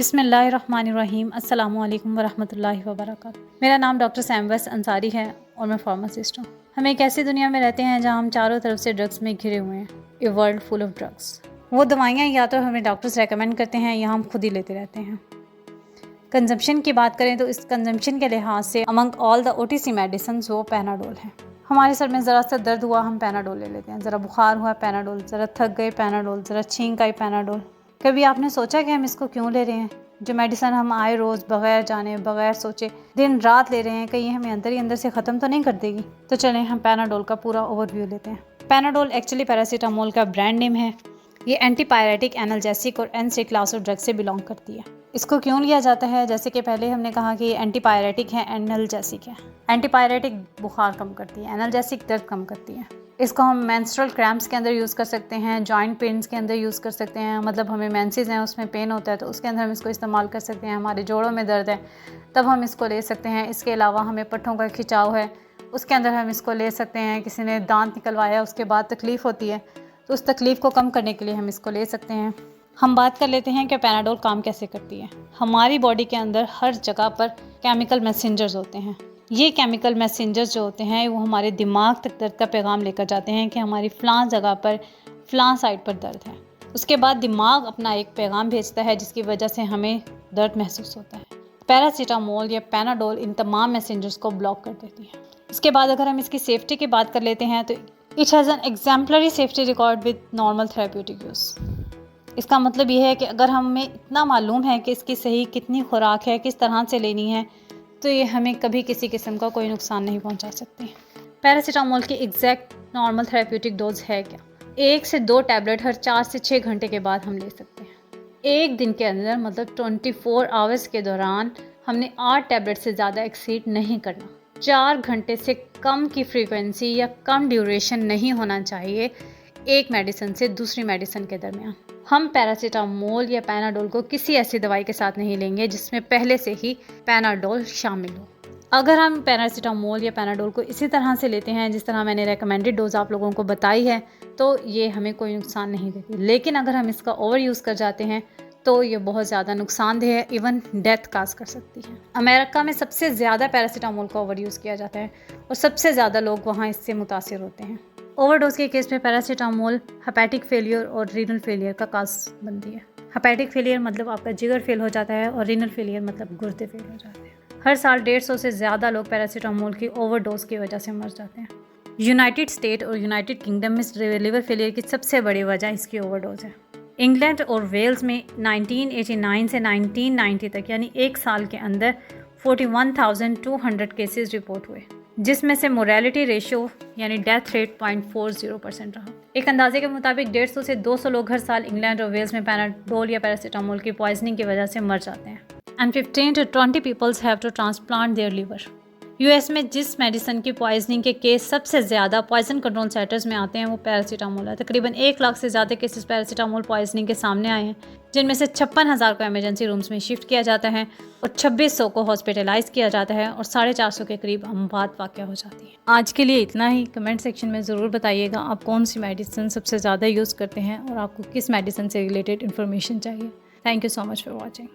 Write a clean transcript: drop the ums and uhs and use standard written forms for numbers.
बिस्मिल्लाहिर्रहमानिर्रहीम अस्सलामुअलैकुम वरहमतुल्लाहि वबरकातुहू। मेरा नाम डॉक्टर सैमवस अंसारी है और मैं फार्मासिस्ट हूँ। हम एक ऐसी दुनिया में रहते हैं जहाँ हम चारों तरफ से ड्रग्स में घिरे हुए हैं। A world full of drugs. वो दवाइयाँ या तो हमें डॉक्टर्स रेकमेंड करते हैं या हम खुद ही लेते रहते हैं। कंजम्पशन की बात करें तो इस कंजम्पशन के लिहाज से among all the OTC medicine वो पैनाडोल है। हमारे सर में ज़रा सा दर्द हुआ हम पैनाडोल ले लेते हैं, ज़रा बुखार हुआ पैनाडोल, ज़रा थक गए पैनाडोल, ज़रा छींक आई पैनाडोल। कभी आपने सोचा कि हम इसको क्यों ले रहे हैं? जो मेडिसिन हम आए रोज़ बग़ैर जाने बग़ैर सोचे दिन रात ले रहे हैं, कहीं हमें अंदर ही अंदर से ख़त्म तो नहीं कर देगी? तो चलें हम पैनाडोल का पूरा ओवरव्यू लेते हैं। पैनाडोल एक्चुअली पैरासीटामोल का ब्रांड नेम है। ये एंटीपायरेटिक, एनाल्जेसिक और NSAID क्लास ऑफ ड्रग से बिलोंग करती है। इसको क्यों लिया जाता है? जैसे कि पहले हमने कहा कि ये एंटीपायरेटिक है, एनाल्जेसिक है। एंटीपायरेटिक बुखार कम करती है, एनाल्जेसिक दर्द कम करती है। इसको हम मेंस्ट्रुअल क्रैम्प्स के अंदर यूज़ कर सकते हैं, जॉइंट पेन्स के अंदर यूज़ कर सकते हैं। मतलब हमें मेंसेस हैं, उसमें पेन होता है तो उसके अंदर हम इसको इस्तेमाल कर सकते हैं। हमारे जोड़ों में दर्द है तब हम इसको ले सकते हैं। इसके अलावा हमें पट्ठों का खिंचाव है, उसके अंदर हम इसको ले सकते हैं। किसी ने दांत निकलवाया उसके बाद तकलीफ़ होती है तो उस तकलीफ़ को कम करने के लिए हम इसको ले सकते हैं। हम बात कर लेते हैं कि पैनाडोल काम कैसे करती है। हमारी बॉडी के अंदर हर जगह पर केमिकल मैसेंजर्स होते हैं। ये केमिकल मैसेंजर्स जो होते हैं वो हमारे दिमाग तक दर्द का पैगाम लेकर जाते हैं कि हमारी फ़लाँ जगह पर फ़लाँ साइड पर दर्द है। उसके बाद दिमाग अपना एक पैगाम भेजता है जिसकी वजह से हमें दर्द महसूस होता है। पैरासीटामोल या पैनाडोल इन तमाम मैसेंजर्स को ब्लॉक कर देती है। इसके बाद अगर हम इसकी सेफ्टी की बात कर लेते हैं तो it has an exemplary safety record with normal therapeutic use. इसका मतलब ये है कि अगर हमें इतना मालूम है कि इसकी सही कितनी खुराक है, किस तरह से लेनी है, तो ये हमें कभी किसी किस्म का कोई नुकसान नहीं पहुंचा सकती। पैरासीटामोल की एग्जैक्ट नॉर्मल थेरेप्यूटिक डोज है क्या? 1 से 2 टैबलेट हर 4 से 6 घंटे के बाद हम ले सकते हैं। एक दिन के अंदर मतलब 24 आवर्स के दौरान हमने 8 टैबलेट से ज़्यादा एक्सीड नहीं करना। 4 घंटे से कम की फ्रीक्वेंसी या कम ड्यूरेशन नहीं होना चाहिए एक मेडिसिन से दूसरी मेडिसिन के दरमियान। हम पैरासीटामोल या पैनाडोल को किसी ऐसी दवाई के साथ नहीं लेंगे जिसमें पहले से ही पैनाडोल शामिल हो। अगर हम पैरासीटामोल या पैनाडोल को इसी तरह से लेते हैं जिस तरह मैंने रेकमेंडेड डोज आप लोगों को बताई है तो ये हमें कोई नुकसान नहीं देती। लेकिन अगर हम इसका ओवर यूज़ कर जाते हैं तो ये बहुत ज़्यादा नुकसानदेह है, इवन डेथ काज कर सकती है। अमेरिका में सबसे ज़्यादा पैरासीटामोल का ओवर यूज़ किया जाता है और सबसे ज़्यादा लोग वहाँ इससे मुतासिर होते हैं। ओवरडोज के केस में पैरासीटामोल हेपेटिक फेलियर और रीनल फेलियर का काज बनती है। हेपेटिक फेलियर मतलब आपका जिगर फेल हो जाता है और रीनल फेलियर मतलब गुर्दे फेल हो जाते हैं। हर साल 150 से ज़्यादा लोग पैरासीटामोल की ओवरडोज की वजह से मर जाते हैं। यूनाइटेड स्टेट और यूनाइटेड किंगडम में लिवर फेलियर की सबसे बड़ी वजह इसकी ओवरडोज है। इंग्लैंड और वेल्स में 1989 से 1990 तक यानी एक साल के अंदर 41,200 केसेस रिपोर्ट हुए, जिसमें से मोरालिटी रेशियो यानी डेथ रेट 0.40% रहा। एक अंदाजे के मुताबिक 150 से 200 लोग हर साल इंग्लैंड और वेल्स में पैनाडोल या पैरासीटामोल की पॉइजनिंग की वजह से मर जाते हैं। And 15 to 20 peoples have to transplant their liver. US में जिस मेडिसिन की पॉइजनिंग के केस सबसे ज़्यादा पॉइजन कंट्रोल सेंटर्स में आते हैं वो पैरासीटामोल है। तकरीबन 1 लाख से ज़्यादा केसेस पैरासीटामोल पॉइजनिंग के सामने आए हैं, जिनमें से 56,000 को इमरजेंसी रूम्स में शिफ्ट किया जाता है और 2600 को हॉस्पिटलाइज किया जाता है और 450 के करीब अमवात वाक़या हो जाती है। आज के लिए इतना ही। कमेंट सेक्शन में ज़रूर बताइएगा आप कौन सी मेडिसिन सबसे ज़्यादा यूज़ करते हैं और आपको किस मेडिसिन से रिलेटेड इन्फॉर्मेशन चाहिए। Thank you so much for watching.